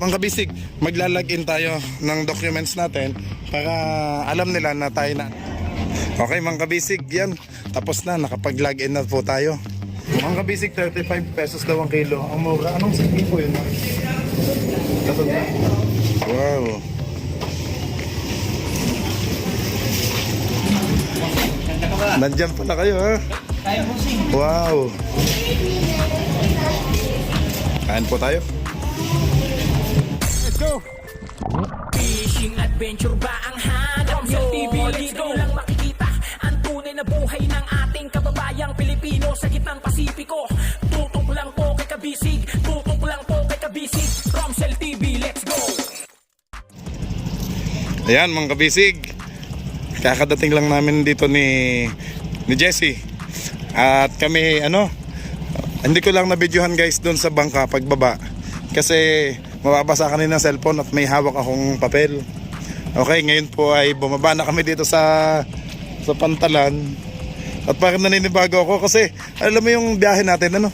Mga kabisig, maglalagin tayo ng documents natin para alam nila na tayo na. Okay mga kabisig, yan. Tapos na, nakapag-login na po tayo. Mga kabisig, 35 pesos daw ang kilo. Ang mura. Anong sige po yun? Wow. Nandiyan pala kayo ha. Wow. Kain po tayo. Let's go. Fishing adventure ba ang hanap nyo? TV, let's go lang makikita ang tunay na buhay ng ating kababayang Pilipino sa gitnang Pasipiko. Tutok lang po kay Kabisig, tutok lang po kay Kabisig. Romsel TV, let's go. Ayan mga kabisig, kakadating lang namin dito ni Jesse. At kami hindi ko lang na-videohan guys doon sa bangka pagbaba kasi mababasa kanina ng cellphone at may hawak akong papel. Okay, ngayon po ay bumaba na kami dito sa Pantalan. At parang naninibago ako kasi alam mo yung biyahe natin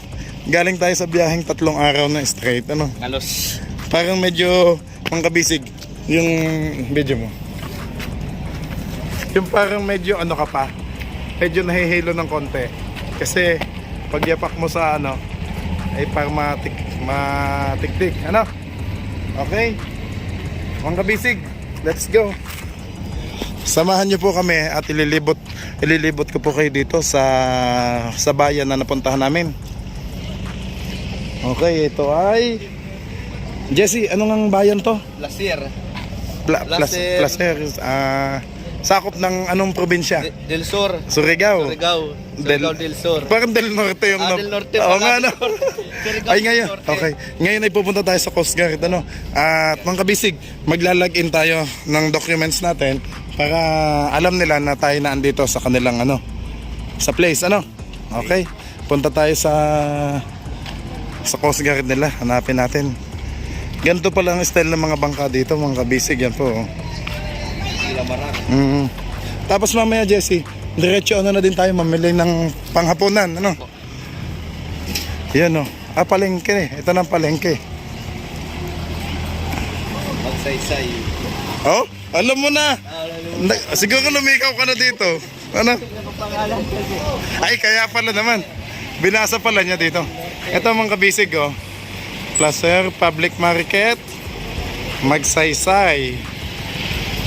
galing tayo sa biyaheng 3 araw na straight Halos. parang medyo mga kabisig yung video mo. Yung parang medyo ka pa. Medyo nahihilo ng konti. Kasi pag yapak mo sa ay parang matiktik. Okay? Mga kabisig, let's go. Samahan niyo po kami at ililibot ko po kayo dito sa bayan na napuntahan namin. Okay, ito ay Jesse, ano ngang bayan to? Placer. Placer. Sakop ng anong probinsya? Del Sur. Surigao. Surigao del Sur. Parang Del Norte yung Del Norte. Oo nga Surigao Ay del ngayon, Norte. okay. Ngayon ay pupunta tayo sa Coast Guard At mga kabisig, maglalagin tayo ng documents natin para alam nila na tayo na andito sa kanilang sa place Okay? Punta tayo sa Coast Guard nila, hanapin natin. Ganito pala ang style ng mga bangka dito, mga kabisig. Yan po. Tapos mamaya Jesse, diretso na din tayo mamili ng panghapunan. Yan palengke. Ito na ang palengke. Magsaysay. Oh, alam mo na. Siguro lumikaw ka na dito. Ay, kaya pala naman. Binasa pala niya dito. Ito mga kabisig Placer Public Market, Magsaysay,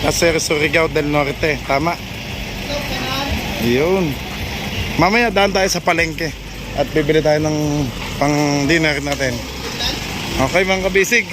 Placer Surigao del Norte. Tama. Yun. Mamaya daan tayo sa palengke at bibili tayo ng pang dinner natin. Okay mga kabisig.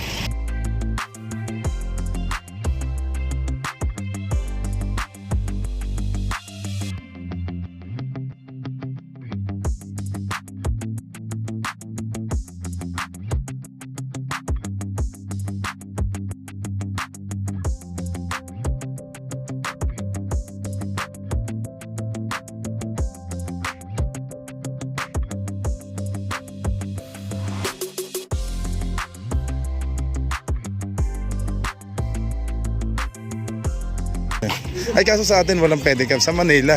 Ay kaso sa atin walang pedicab. Sa Manila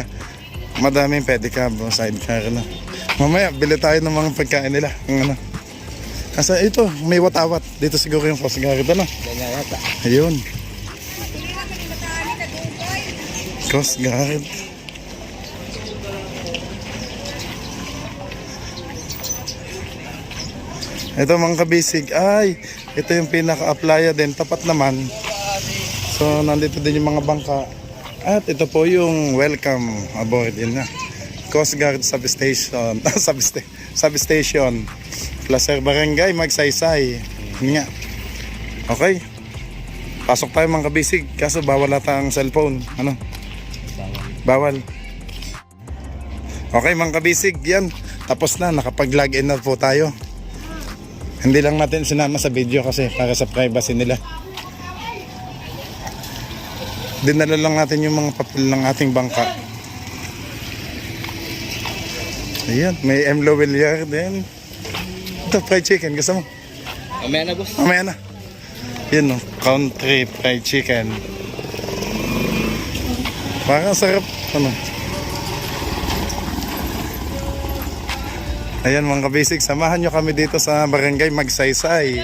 madaming pedicab o sidecar Mamaya bili tayo ng mga pagkain nila. Kasi ito may watawat. Dito siguro yung Coast Guard Ayun, Coast Guard. Ito mga kabisig. Ay, ito yung pinaka-applya din. Tapat naman. So nandito din yung mga bangka. At ito po yung welcome aboard. Yun na, Coast Guard Substation. Substation Placer Barangay Magsaysay. Yun nga. Okay, pasok tayo mga kabisig. Kaso bawal ata ang cellphone. Bawal. Okay mga kabisig, yan. Tapos na, nakapag-login na po tayo. Hindi lang natin sinama sa video kasi para sa privacy nila. Dinala lang natin yung mga papel ng ating bangka. Ayan, may Emlo Villar din. Ito, fried chicken. Gusto mo? Mamaya na, boss. Mamaya na. Yun country fried chicken. Parang sarap. Ayan mga kabisig, samahan nyo kami dito sa Barangay Magsaysay.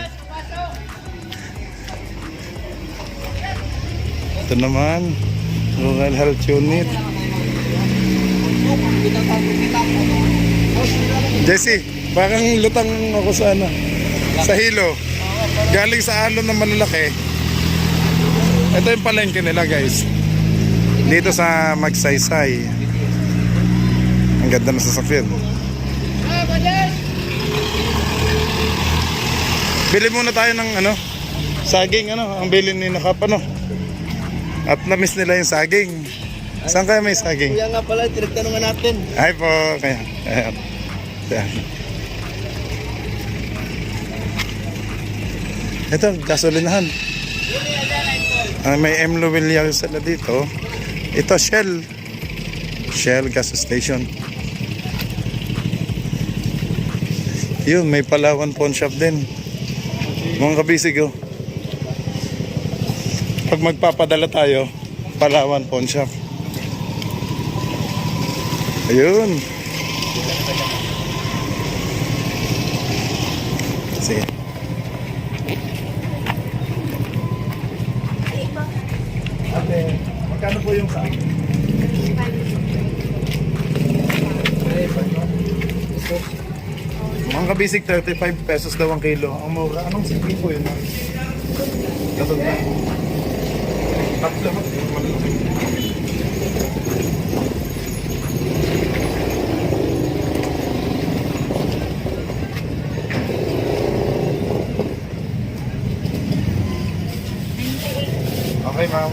Ito naman, Rural Health Unit. Jesse, parang lutang ako sa ano, sa hilo. Galing sa alon na malalaki. Ito yung palengke nila, guys. Dito sa Magsaysay. Ang ganda ng sasakyan. Bili muna tayo ng ano, saging, ano, ang bilin ni Nakap, ano. At na-miss nila yung saging. Saan kaya may saging? Kuya nga pala, tinagtanungan natin. Ay po, kaya. Ayan. Ayan. Ito, gasolinahan. May M. Luwiliar sila dito. Ito, Shell. Shell gas station. Yun, may Palawan pawn shop din. Mga kabisig, oh. Pag magpapadala tayo, Palawan pawn shop. Ayun. Sige. Ate, magkano po yung sa akin? Mga kabisig, 35 pesos daw ang kilo. Ang mura. Anong sige po yun? Gatod na. Tatlo. Okay, ma'am.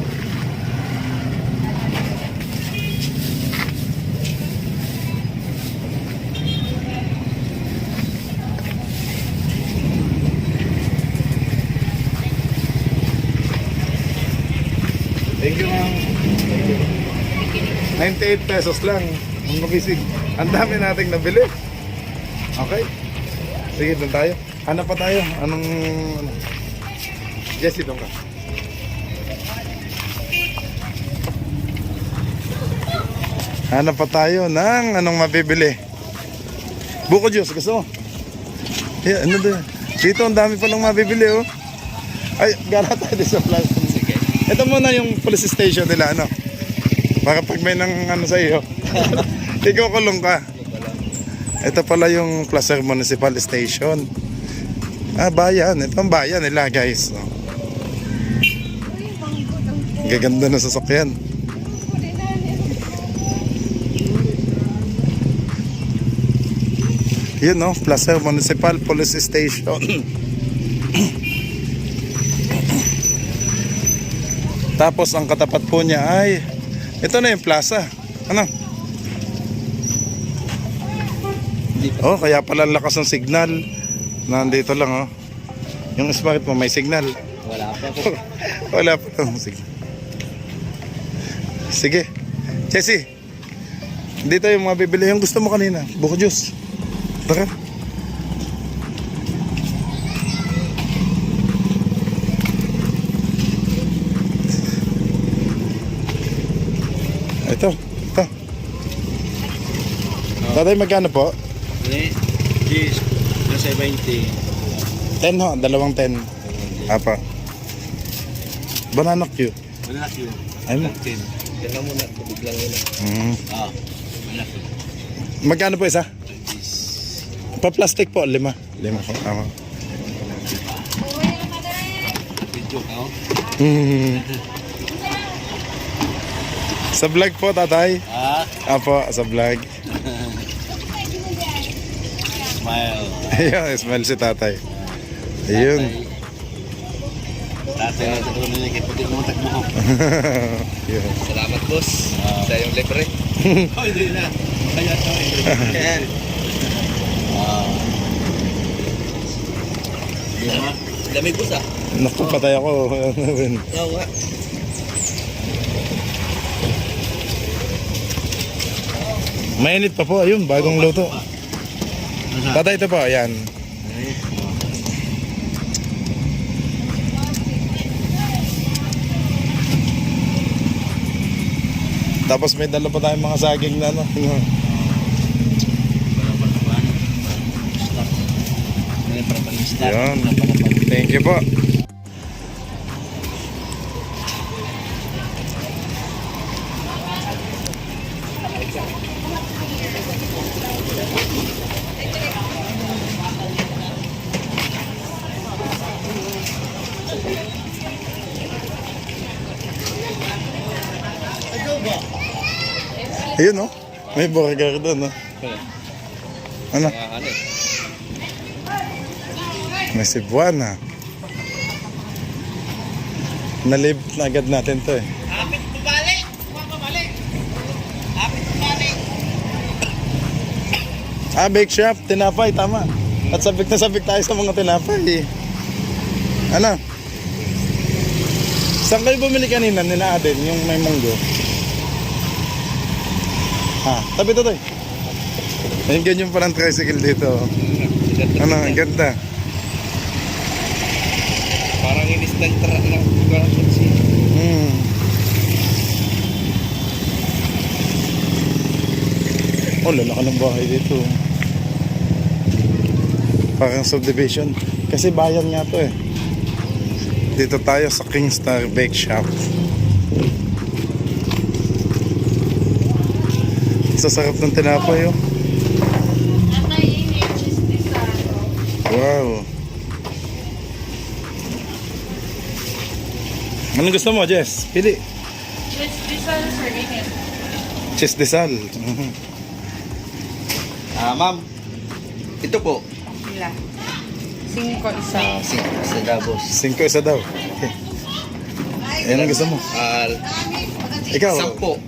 Thank you, ma'am. 98 pesos lang. Ang mabisig. Ang dami nating nabili. Okay. Sige, doon tayo. Hanap pa tayo. Anong... Jesse, doon ka. Hanap pa tayo ng anong mabibili. Buko juice, gusto mo? Yeah, ano doon? Dito ang dami palang mabibili, oh. Ay, gana tayo din sa plastic. Sige. Ito muna yung police station nila, ano? Baka pag may nang ano sa iyo, ikaw kulong ka. Ito pala yung Placer Municipal Station. Ah, bayan. Ito ang bayan nila, guys. Oh. Gaganda ng sasakyan. Yun, no? Placer Municipal Police Station. Tapos ang katapat po niya ay ito na yung plaza. Ano? Oh, kaya pala ang lakas ng signal. Nandito lang, oh. Yung smart mo may signal. Wala pa po. Wala pa lang signal. Sige. Jesse. Dito yung mga bibili. Yung gusto mo kanina. Buko juice. Tara. Ito. Tatay, magkano po? Cheese. Nasa 20. 10 ho, dalawang 10. Apa. Banana Q. Wala yun. Ay mo. 10. Yan lang muna. Tubig lang yun. Ah. Wala yun. Magkano po isa? Pa-plastic po, 5. 5 po, tama. Video ka, oh. Sa vlog po, tatay. Ah. Apo, sa vlog. Smile. Ayun, smile si tatay. Ayun. Tatay na tulungan niya kaya pati naman tagmo ko. Yun. Salamat, boss. Sa iyong libre. Oh, hindi na. Kaya ito. Kaya. Dami, boss, ah. Naku, patay ako. Oo nga. Mainit pa po, ayun, bagong luto. Tatay, ito po, ayan. Tapos may dala pa tayong mga saging na ano. Yun. Thank you po. Ayun oh. May burger doon oh. Ano? Ano eh. May Cebuana. Nalib na agad natin to eh. Apit pabalik! Pabalik! Apit pabalik! Bake shop, tinapay, tama. At sabik na sabik tayo sa mga tinapay eh. Ano? Saan kayo bumili kanina? Nina Aden, yung may munggo. Tabi to toy. Ayun ganyan parang tricycle dito. Ano, ang ganda. Parang instant truck lang. Parang kutsi. Oh, lalaki ng bahay dito. Parang subdivision. Kasi bayan nga to eh. Dito tayo sa Kingstar Bake Shop. Sasarap ng tinapay oh. Wow. Anong gusto mo, Jess? Pili. Cheese desal. Ma'am. Ito po. Sila. 5 isa. 5 sa Davos. 5 isa daw. Okay. Anong gusto mo? Ikaw? 10.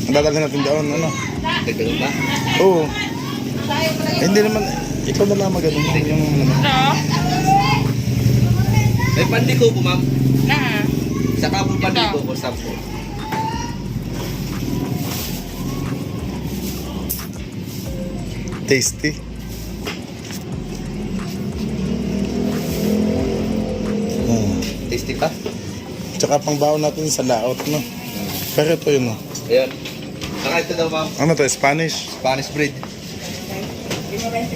Ang dadalhin natin doon, ano? Dagdagan ba? Oo. Hindi naman, ikaw na lang mag-ano yung ano. May pandiko po, ma'am. Na. Saka po pandiko po, 10. Tasty. Tasty pa? Tsaka pang baon natin sa laot, no? Pero ito yun, no? Ayan. Saka ito daw, ma'am. Ano to, Spanish? Spanish bread.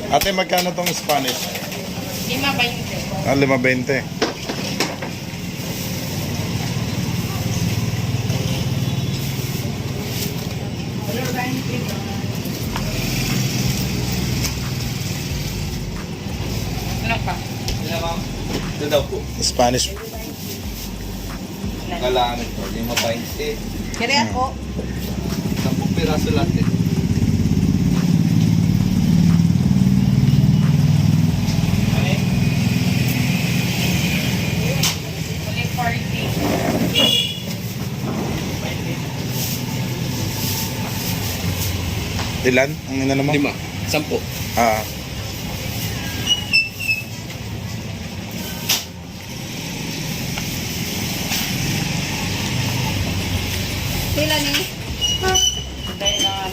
Ate, magkano tong Spanish? 5.20. 5.20. Ano pa? Ito, ma'am. Ito daw po. Spanish. Kailangan ito. 5.20. Kaya ako. 10 piraso lahat eh. Ulit 40. Ilan? Ang ina naman? 5. 10. Ah. Sila ni? Dahil lang.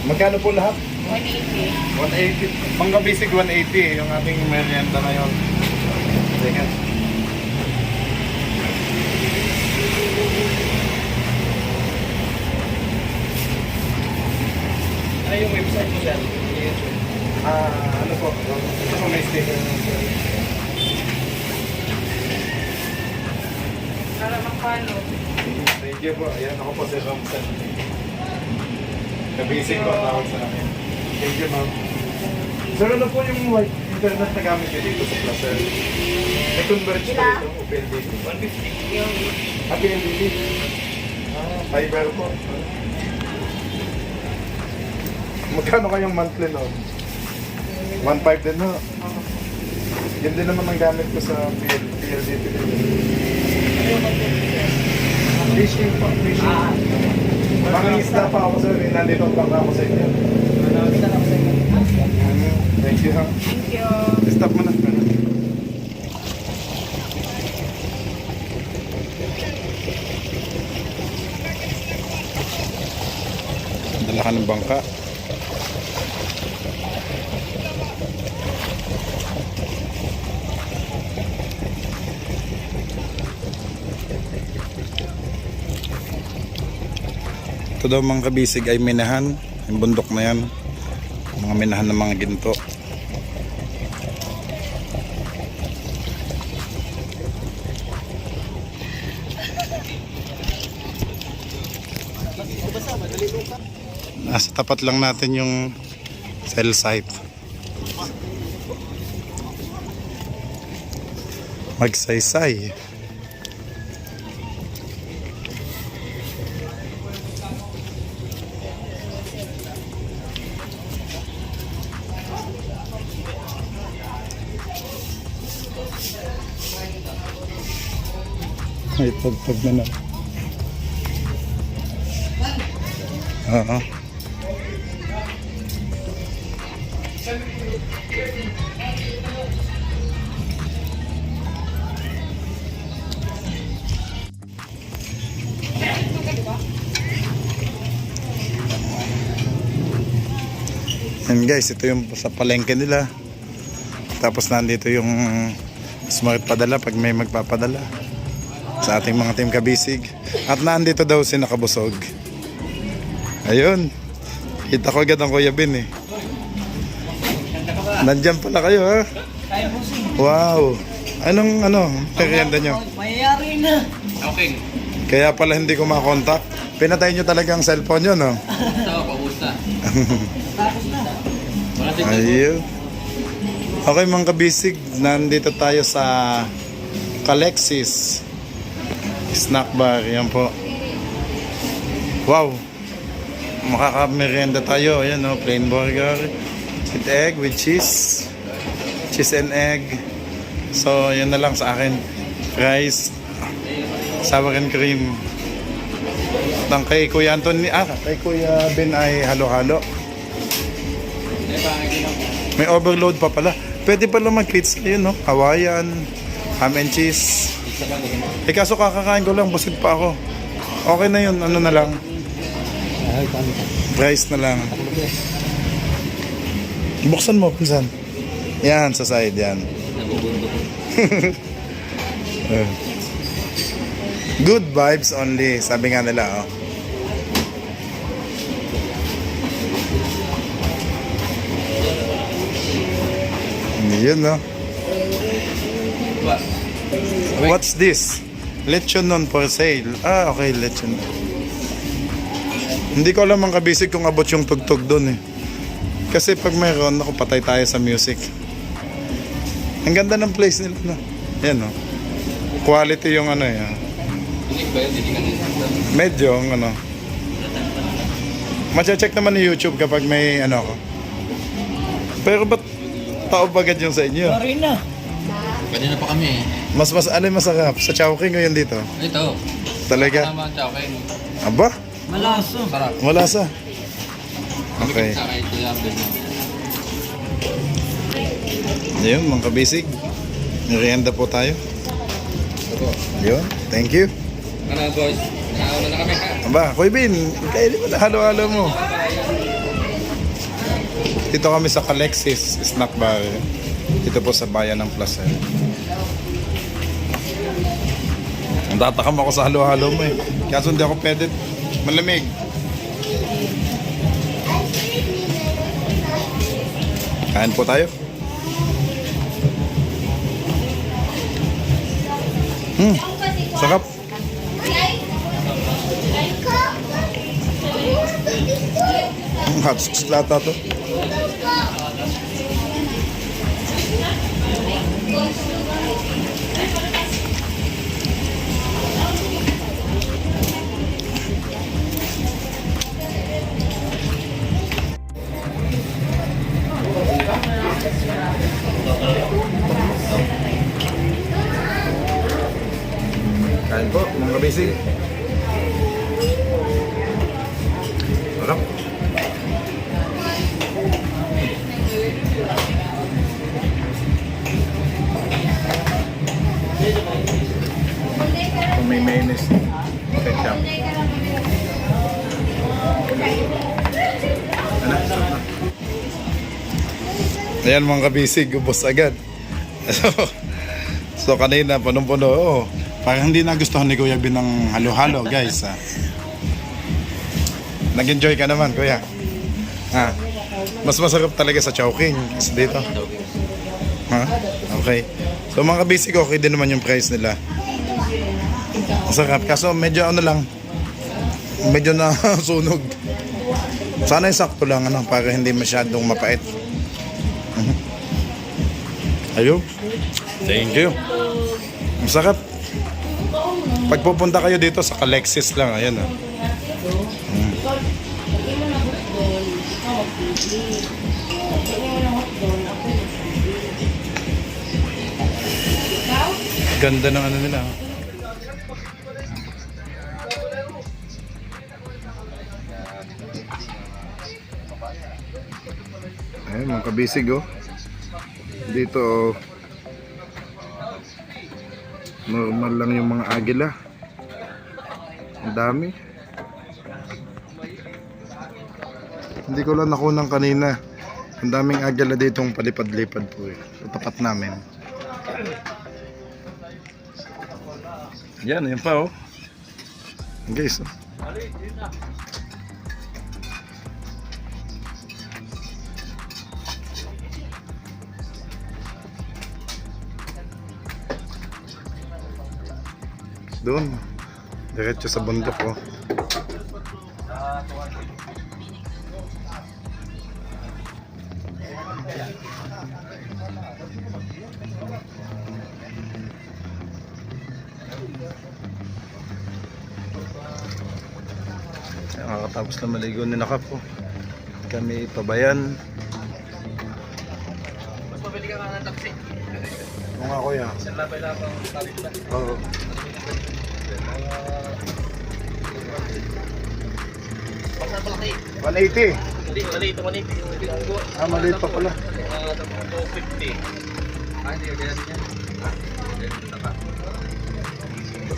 Magkano po lahat? 180. 180. Pangga basic 180 yung ating merienda ngayon. Teka. Ano yung website mo dyan? Ano po? Ito po may sticker. Para makano. Thank you po. Ayan ako po si Ramsan. Kabisig po ang tawag sa akin. Thank you, ma'am. Sir, ano po yung white internet na gamit niyo dito sa Placer? May converge pa ito, PLDT. 150. Yung PLDT. Fiber po. Magkano kayong monthly noon? 1.5 din, no? Yun din naman ang gamit ko sa PLDT. Fishing po, fishing. Mangingisda pa ako sir, nandito ang bangka ko sa inyo. Thank you, ha? thank you. Stop mo na. Dala ka ng bangka. Ito daw mga kabisig ay minahan. Yung bundok na yan. Mga minahan ng mga ginto. Nasa tapat lang natin yung cell site. Magsaysay. May tugtog na naman. Oo. And guys, ito yung sa palengke nila. Tapos nandito yung Smart Padala pag may magpapadala sa ating mga team kabisig. At nandito daw si Nakabusog. Ayun. Kita ko agad ang Kuya Ben eh. Nandyan pala kayo ha. Wow. Anong merienda nyo? Mayayari na. Okay. Kaya pala hindi ko makontak. Pinatay nyo talaga ang cellphone nyo no? Ito, pausta. Ayun. Okay mga kabisig, nandito tayo sa Kalexis Snack Bar, yan po. Wow. Makaka-merienda tayo, ayan o, plain burger with egg, with cheese and egg. So, yun na lang sa akin. Rice, sour and cream. At kay Kuya Anthony, kay Kuya Ben ay halo-halo. May overload pa pala. Pwede pala mag-pizza yun, no? Hawaiian, ham and cheese. Eh kaso kakakain ko lang, busog pa ako. Okay na yun, ano na lang. Rice na lang. Buksan mo, pinsan. Yan, sa side, yan. Good vibes only, sabi nga nila, oh. Yun, no? What's this? Lechon non for sale. Okay, lechon. Hindi ko alam ang kabisig kung abot yung tugtog doon eh. Kasi pag mayroon, ako patay tayo sa music. Ang ganda ng place nila, no? Yan, no? Quality yung ano eh. Medyo, ano. Mache-check naman ni YouTube kapag may ano ako. Pero ba't tao bagad yung sa inyo? Sorry na. Pwede na pa kami eh. Mas alin masarap? Sa Chowking o yun dito? Ito. Talaga? Tama, okay. Aba? Malaso. Sarap. Malasa. Okay. Sa kahit kuya Ben. Ayun, mga kabisig. Merienda po tayo. Ayun, thank you. Ano boys? Nakauna na kami ha? Aba, Kuya Bin, kainin mo na halo-halo mo. Dito kami sa Kalexis Snack Bar. Dito po sa bayan ng Placer. Ang tatakam ako sa halo-halo mo eh. Kaso hindi ako pwede. Malamig. Kain po tayo. Sarap. Hot sauce lata to. Kain po, mga kabisig. Sarap. Kung may mayonnaise, ketchup. Ayan mga kabisig, ubos agad. So kanina, punong-puno. Oh, parang hindi nagustuhan ni Kuya Bin ng halo-halo, guys. Nag-enjoy ka naman, Kuya. Mas masarap talaga sa Chowking kasi dito. Okay. So mga kabisig, okay din naman yung price nila. Masarap. Kaso medyo ano lang, medyo na sunog. Sana yung sakto lang, ano, para hindi masyadong mapait. Ayun. Thank you. Masarap. Pag pupunta kayo dito sa Kalexis lang, ayan. Ganda ng ano nila. Mga kabisig oh. Dito oh. Normal lang yung mga agila. Ang dami. Hindi ko lang nakunang kanina. Ang daming agila ditong palipad-lipad po eh. Sa tapat namin. Yan, yan pa oh. Guys oh. Doon. Diretso sa bundok oh. Nakakatapos na maligo ni Nakapo. Kami pabayan. Pabili ka nga ng taxi. Oo nga kuya. Isang labay-labang talit na. Oo. Pagka malaki. 180. Hindi, maliit ang 180. Yung binanggo. Ah, maliit pa pala. 250. Hindi ka ganyan yan.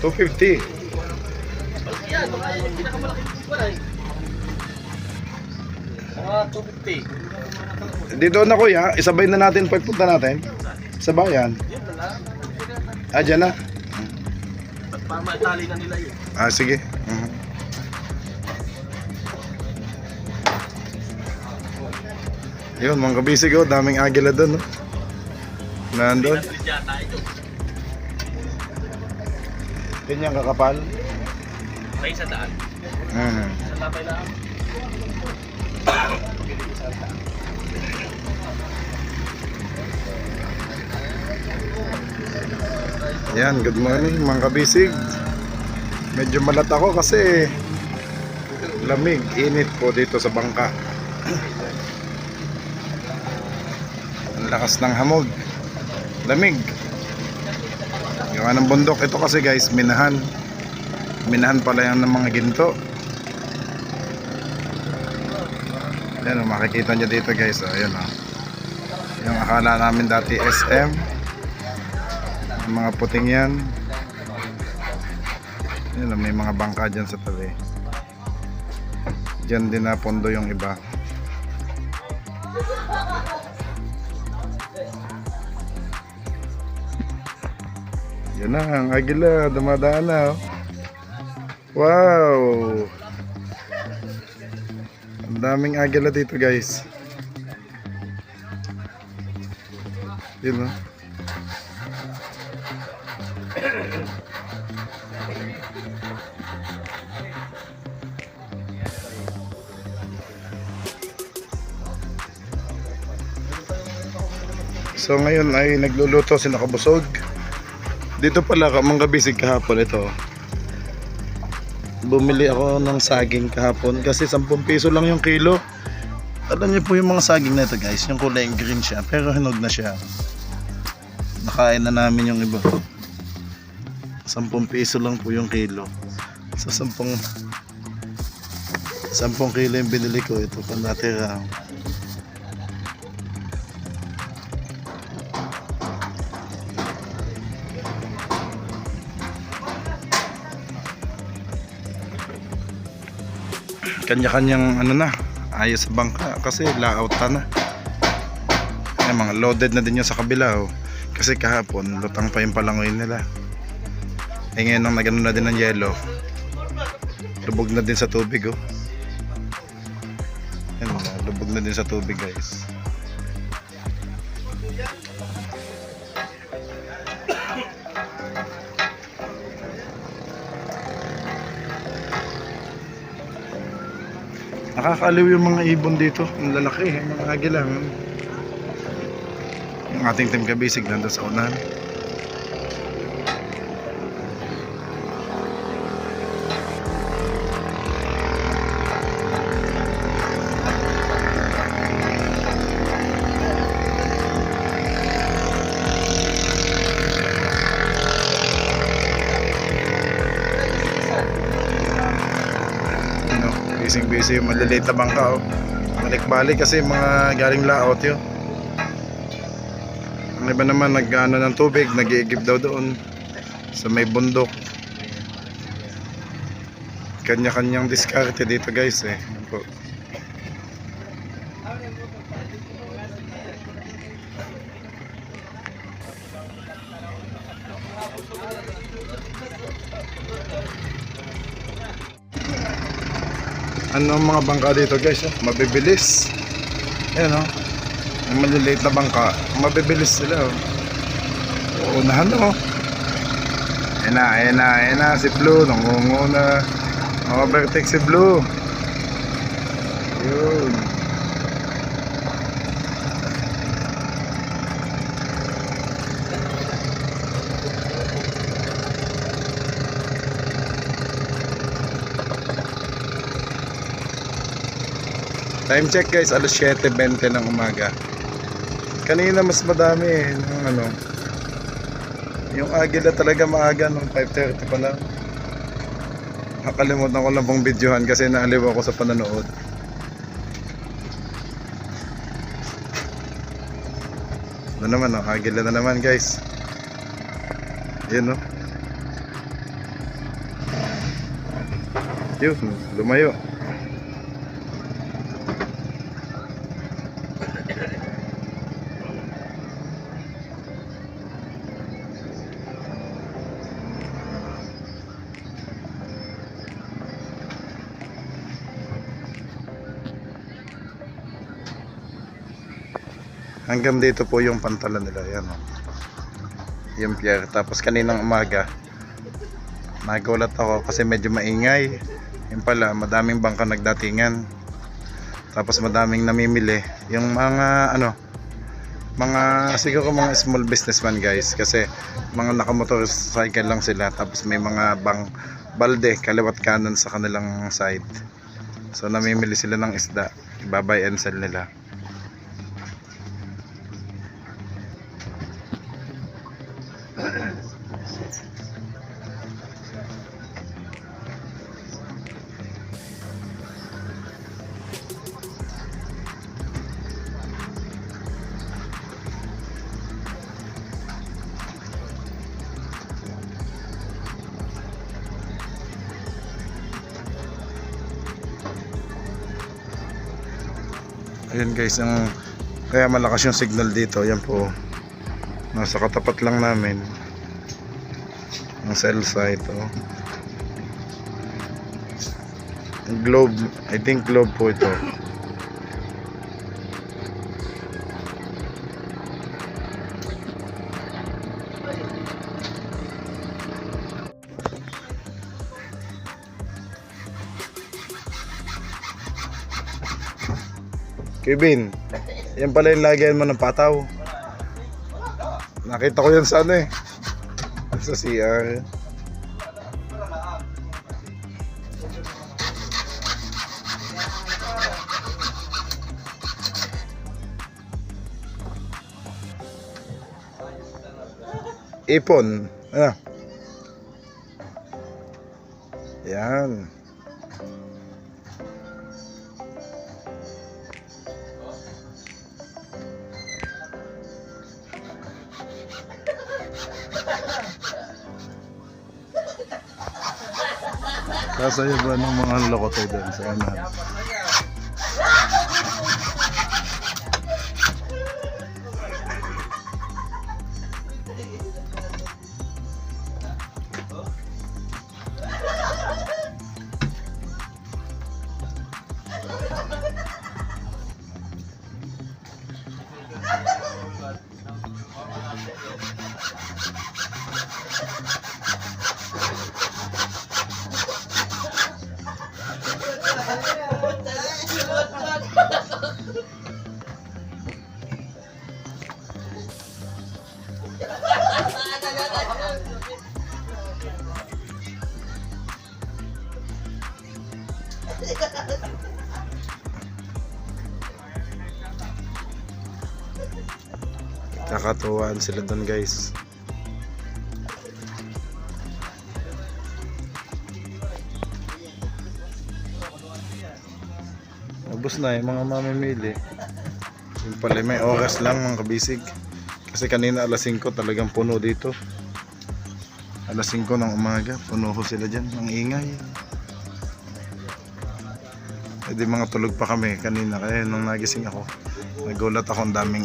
250. Yan, baka yung pinakamalaki wala eh. Mga 250. Dito na kuya, isabay na natin pagpunta natin sa bayan. Yun na lang. Ah, dyan na. Para maitali na nila yun. Ah, sige. Yun, mga kabisig oh, daming agila doon oh. Nandun. Yata ito. Yun yung kakapal. May isa daan. Sa labay lang. Yan, good morning mga kabisig. Medyo malat ako kasi lamig, init po dito sa bangka. Ang lakas ng hamog. Lamig. Gawa ng bundok. Ito kasi guys, minahan. Minahan pala yan ng mga ginto. Yan, makikita nyo dito guys. Ayan o. Yung akala namin dati SM. Yung mga puting yan. Yan, may mga bangka dyan sa tabi. Dyan din na pondo yung iba. Yan na, ang agila, dumadaan na oh. Wow! Ang daming agila dito guys. Yun oh. So ngayon ay nagluluto si Nakabusog. Dito pala mga kabisig kahapon ito. Bumili ako ng saging kahapon kasi 10 piso lang yung kilo. Alam niyo po yung mga saging na ito guys, yung kulay green siya pero hinog na siya. Nakain na namin yung iba. 10 piso lang po yung kilo. Sa 10 kilo yung binili ko, ito pa natira. Kanya-kanyang ano na, ayos sa bangka kasi layout na. Ay, mga loaded na din yung sa kabila oh. Kasi kahapon lutang pa yung palangoy nila. Eh ngayon nang nagano na din ng yelo, lubog na din sa tubig oh. Yan, lubog na din sa tubig guys. Nakakaaliw yung mga ibon dito, ang lalaki, yung mga agila. Yung ating team kabisig nandun sa unahan. Busy yung maliliit na bangka oh. Balik-balik kasi mga galing laot yun. Ang iba naman nag-ano ng tubig, nag-iigib daw doon sa may bundok. Kanya-kanyang diskarte dito guys eh. Yan po. Ano ang mga bangka dito guys? Oh? Mabibilis. Ayan oh. Yung maliliit na bangka, mabibilis sila oh. Uunahan oh. Ayan na si Blue, nangunguna. Overtake si Blue. Yun. Time check guys, alas 7:20 ng umaga. Kanina mas madami eh, yung ano. Yung agila talaga maaga nung 5:30 pa lang. Nakalimutan ko lang pong videohan kasi naaliw ako sa pananood. Ano naman oh, agila na naman guys. Yun oh. Yun, lumayo. Hanggang dito po yung pantalan nila. Yan o. Yung pier. Tapos kaninang umaga nagulat ako kasi medyo maingay. Yung pala madaming bangka nagdatingan. Tapos madaming namimili. Yung mga ano, mga siguro mga small businessman guys. Kasi mga nakamotorcycle lang sila. Tapos may mga balde kaliwat kanan sa kanilang side. So namimili sila ng isda. Ibabay and sell nila. Ayan guys, ang kaya malakas yung signal dito. Ayan po, nasa katapat lang namin ang cell site oh. Globe, I think Globe po ito. Kevin, yan pala yung lagyan mo ng pataw. Nakita ko yan sa ano eh, sa CR. Ipon. Ano? Yan. Kasaya ba ng mga lokotoy doon sa anak? Kakatuwaan sila doon guys. Ubus na yung mga mamimili. Yung pala may oras lang mga kabisig. Kasi kanina alas 5 talagang puno dito. Alas 5 ng umaga, puno ho sila dyan, ang ingay. Eh di mga tulog pa kami kanina, kaya nung nagising ako, nagulat ako, ang daming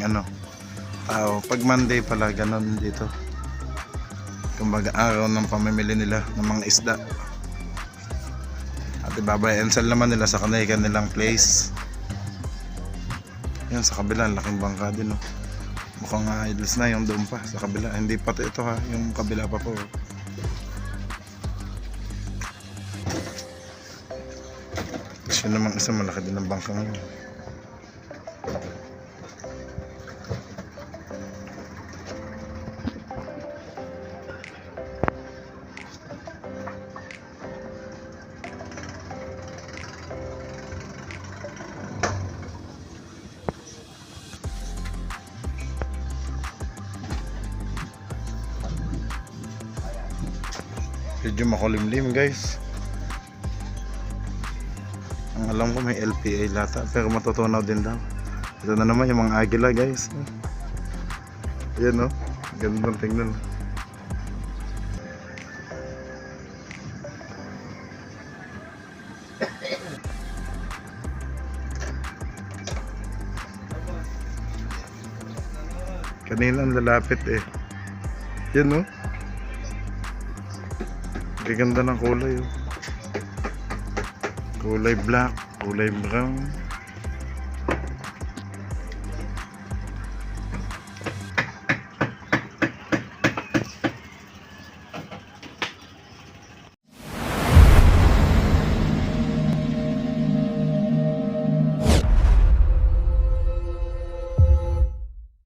tao. Pag Monday pala, ganun dito. Kumbaga araw ng pamimili nila ng mga isda. At ibabayan sell naman nila sa kanilang place. Yan sa kabila, laking bangka din Mukhang idles na yung doon pa sa kabila. Hindi pa ito ha, yung kabila pa po. Kasi namang isa malaki din ang bangka ngayon. Medyo makulimlim guys. Ang alam ko may LPA lata, pero matutunaw din daw. Ito na naman yung mga agila guys. Ayan gandang tingnan. Kanina ang lalapit Yan Gaganda ng kulay Kulay black, kulay brown.